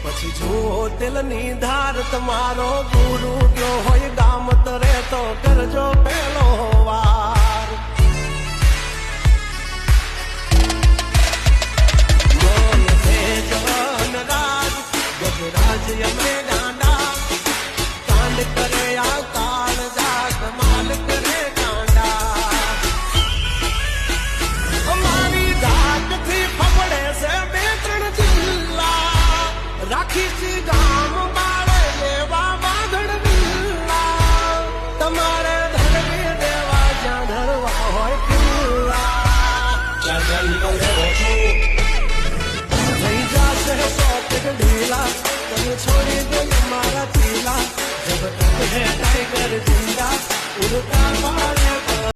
પછી જુઓ તેલની ધાર તમારો ગુરુ ગયો હોય ગામ તરે તો કરજો પેલો વાર બોલ હે જવાન રાજ ગજરાજ અમે ગાંડા કાંડ કરે આ કાળ જા કમાલ કરે ગાંડા અમારી ધાકથી ફફડે છે બે ત્રણ જિલ્લા રાખી છી ગામ બાળે લેવા બાંધણ વિલ્લા તમારે ધરવી દેવા જ્યાં ધરવા હોય ખુલ્લા થઈ જાશે સોકેટ ઢીલા તમે છોડી દો મારા ચીલા જબ તક હે ટાઈગર જિંદા ઉડતા